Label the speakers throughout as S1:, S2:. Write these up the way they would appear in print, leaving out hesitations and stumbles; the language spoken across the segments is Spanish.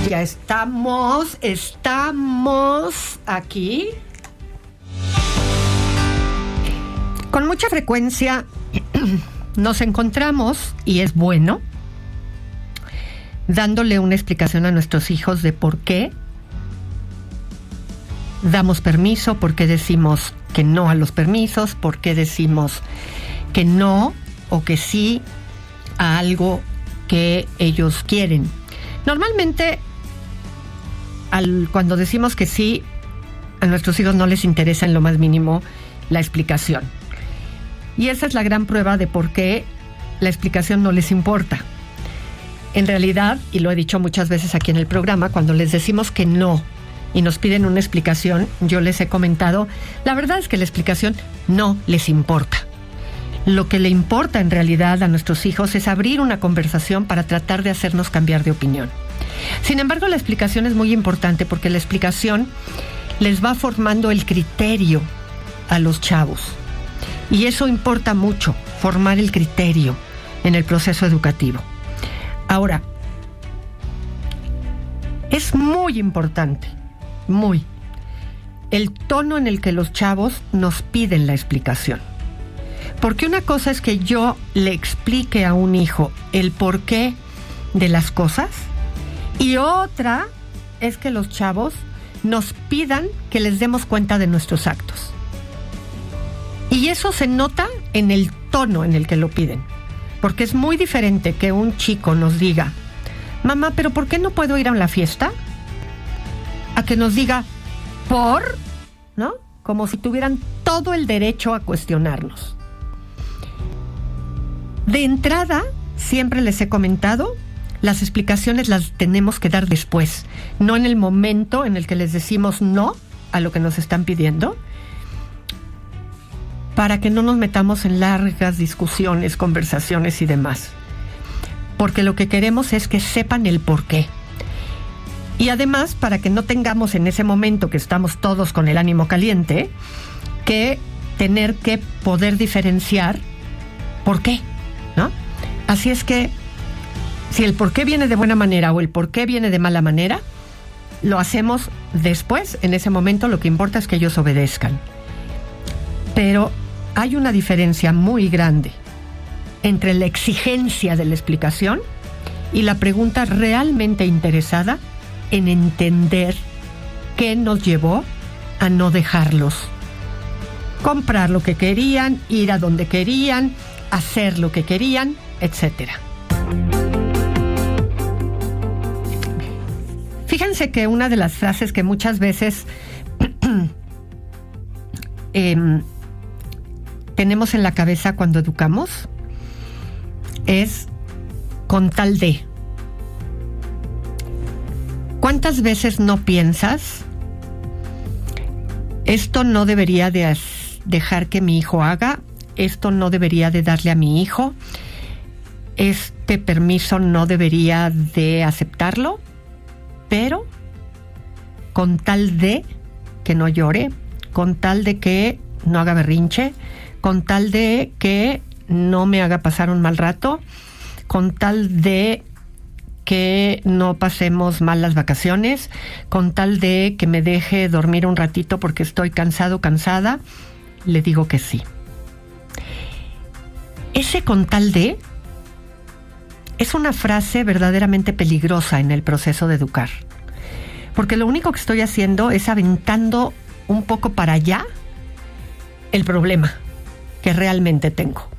S1: Ya estamos aquí. Con mucha frecuencia nos encontramos, y es bueno, dándole una explicación a nuestros hijos de por qué damos permiso, por qué decimos que no a los permisos, por qué decimos que no o que sí a algo que ellos quieren. Normalmente, cuando decimos que sí, a nuestros hijos no les interesa en lo más mínimo la explicación. Y esa es la gran prueba de por qué la explicación no les importa. En realidad, y lo he dicho muchas veces aquí en el programa, cuando les decimos que no y nos piden una explicación, yo les he comentado, la verdad es que la explicación no les importa. Lo que le importa en realidad a nuestros hijos es abrir una conversación para tratar de hacernos cambiar de opinión. Sin embargo, la explicación es muy importante porque la explicación les va formando el criterio a los chavos. Y eso importa mucho, formar el criterio en el proceso educativo. Ahora, es muy importante, el tono en el que los chavos nos piden la explicación. Porque una cosa es que yo le explique a un hijo el porqué de las cosas, y otra es que los chavos nos pidan que les demos cuenta de nuestros actos. Y eso se nota en el tono en el que lo piden. Porque es muy diferente que un chico nos diga, mamá, ¿pero por qué no puedo ir a la fiesta? A que nos diga, ¿por? ¿No? Como si tuvieran todo el derecho a cuestionarnos. De entrada, siempre les he comentado, las explicaciones las tenemos que dar después, no en el momento en el que les decimos no a lo que nos están pidiendo, para que no nos metamos en largas discusiones, conversaciones y demás. Porque lo que queremos es que sepan el por qué. Y además, para que no tengamos en ese momento que estamos todos con el ánimo caliente, que tener que poder diferenciar por qué, ¿no? Así es que, si el por qué viene de buena manera o el por qué viene de mala manera, lo hacemos después. En ese momento lo que importa es que ellos obedezcan. Pero hay una diferencia muy grande entre la exigencia de la explicación y la pregunta realmente interesada en entender qué nos llevó a no dejarlos comprar lo que querían, ir a donde querían, hacer lo que querían, etcétera. Fíjense que una de las frases que muchas veces tenemos en la cabeza cuando educamos es con tal de. ¿Cuántas veces no piensas, esto no debería de dejar que mi hijo haga, esto no debería de darle a mi hijo, este permiso no debería de aceptarlo, pero con tal de que no llore, con tal de que no haga berrinche, con tal de que no me haga pasar un mal rato, con tal de que no pasemos mal las vacaciones, con tal de que me deje dormir un ratito porque estoy cansado, cansada, le digo que sí. Ese con tal de es una frase verdaderamente peligrosa en el proceso de educar, porque lo único que estoy haciendo es aventando un poco para allá el problema que realmente tengo.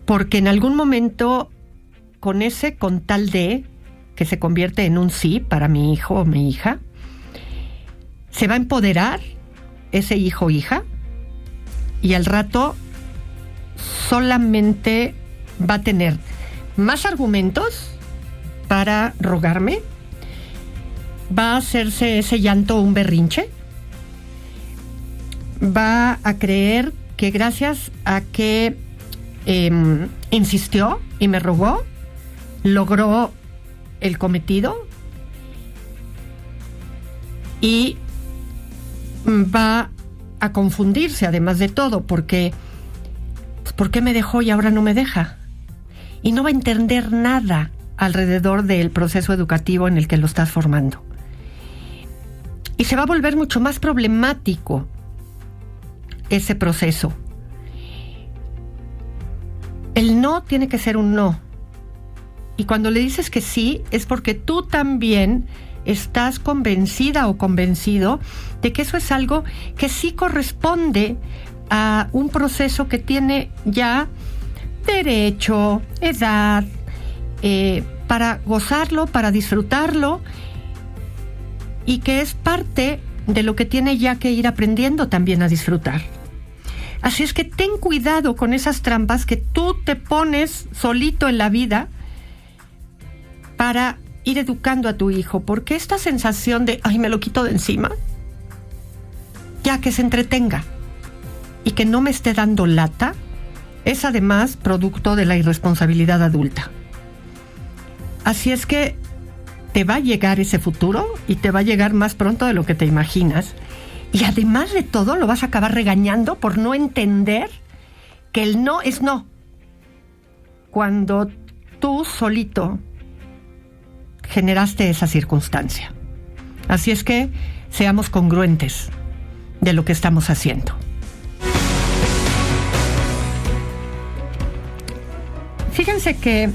S1: Porque en algún momento, con ese con tal de, que se convierte en un sí para mi hijo o mi hija, se va a empoderar ese hijo o hija, y al rato solamente va a tener más argumentos para rogarme, va a hacerse ese llanto un berrinche, va a creer que gracias a que insistió y me rogó, logró el cometido, y va a confundirse además de todo, porque ¿por qué me dejó y ahora no me deja? Y no va a entender nada alrededor del proceso educativo en el que lo estás formando. Y se va a volver mucho más problemático ese proceso. El no tiene que ser un no. Y cuando le dices que sí, es porque tú también estás convencida o convencido de que eso es algo que sí corresponde a un proceso que tiene ya derecho, edad, para gozarlo, para disfrutarlo, y que es parte de lo que tiene ya que ir aprendiendo también a disfrutar. Así es que ten cuidado con esas trampas que tú te pones solito en la vida para ir educando a tu hijo, porque esta sensación de, ay, me lo quito de encima, ya que se entretenga y que no me esté dando lata, es además producto de la irresponsabilidad adulta. Así es que te va a llegar ese futuro y te va a llegar más pronto de lo que te imaginas. Y además de todo, lo vas a acabar regañando por no entender que el no es no. Cuando tú solito generaste esa circunstancia. Así es que seamos congruentes de lo que estamos haciendo. Fíjense que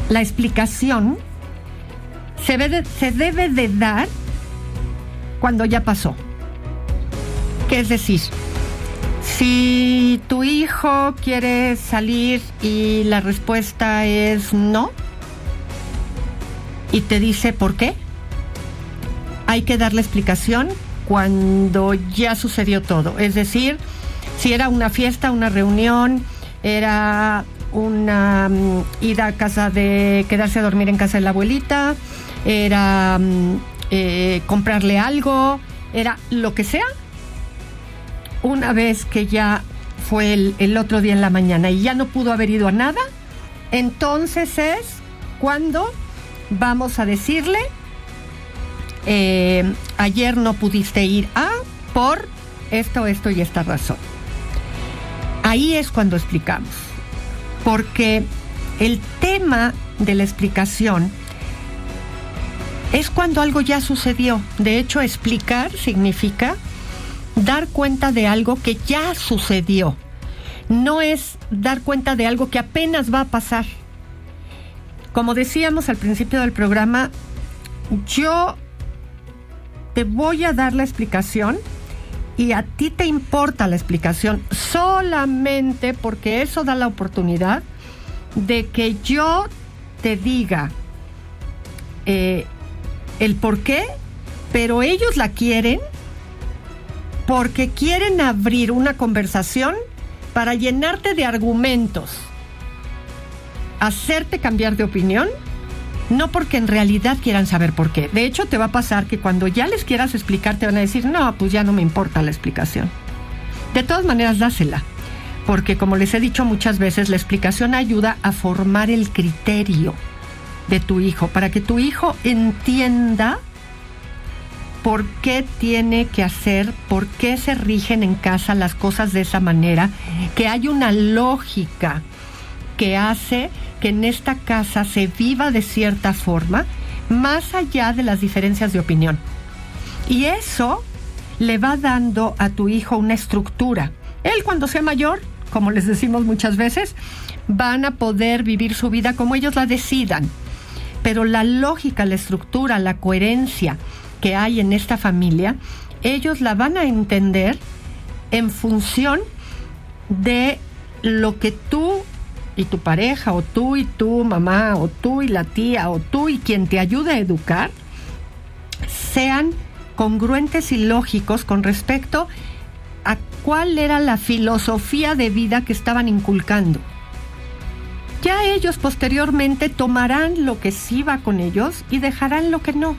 S1: la explicación se debe de dar cuando ya pasó. ¿Qué es decir? Si tu hijo quiere salir y la respuesta es no, y te dice por qué, hay que darle explicación cuando ya sucedió todo. Es decir, si era una fiesta, una reunión, era una ida a casa de quedarse a dormir en casa de la abuelita, era comprarle algo, era lo que sea. Una vez que ya fue el otro día en la mañana y ya no pudo haber ido a nada, entonces es cuando vamos a decirle, ayer no pudiste ir por esto y esta razón. Ahí es cuando explicamos, porque el tema de la explicación es cuando algo ya sucedió. De hecho, explicar significa dar cuenta de algo que ya sucedió. No es dar cuenta de algo que apenas va a pasar. Como decíamos al principio del programa, yo te voy a dar la explicación y a ti te importa la explicación solamente porque eso da la oportunidad de que yo te diga el por qué, pero ellos la quieren porque quieren abrir una conversación para llenarte de argumentos, hacerte cambiar de opinión, no porque en realidad quieran saber por qué. De hecho, te va a pasar que cuando ya les quieras explicar, te van a decir, no, pues ya no me importa la explicación. De todas maneras, dásela, porque como les he dicho muchas veces, la explicación ayuda a formar el criterio de tu hijo, para que tu hijo entienda por qué tiene que hacer, por qué se rigen en casa las cosas de esa manera, que hay una lógica que hace que en esta casa se viva de cierta forma, más allá de las diferencias de opinión. Y eso le va dando a tu hijo una estructura. Él, cuando sea mayor, como les decimos muchas veces, van a poder vivir su vida como ellos la decidan. Pero la lógica, la estructura, la coherencia que hay en esta familia, ellos la van a entender en función de lo que tú y tu pareja, o tú y tu mamá, o tú y la tía, o tú y quien te ayude a educar, sean congruentes y lógicos con respecto a cuál era la filosofía de vida que estaban inculcando. Ya ellos posteriormente tomarán lo que sí va con ellos y dejarán lo que no.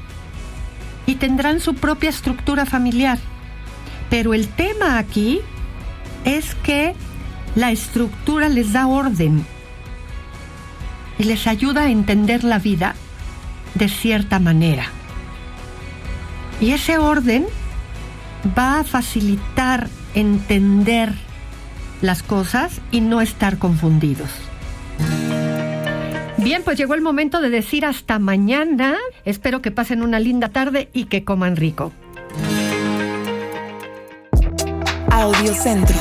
S1: Y tendrán su propia estructura familiar. Pero el tema aquí es que la estructura les da orden y les ayuda a entender la vida de cierta manera. Y ese orden va a facilitar entender las cosas y no estar confundidos. Bien, pues llegó el momento de decir hasta mañana. Espero que pasen una linda tarde y que coman rico.
S2: Audiocentro.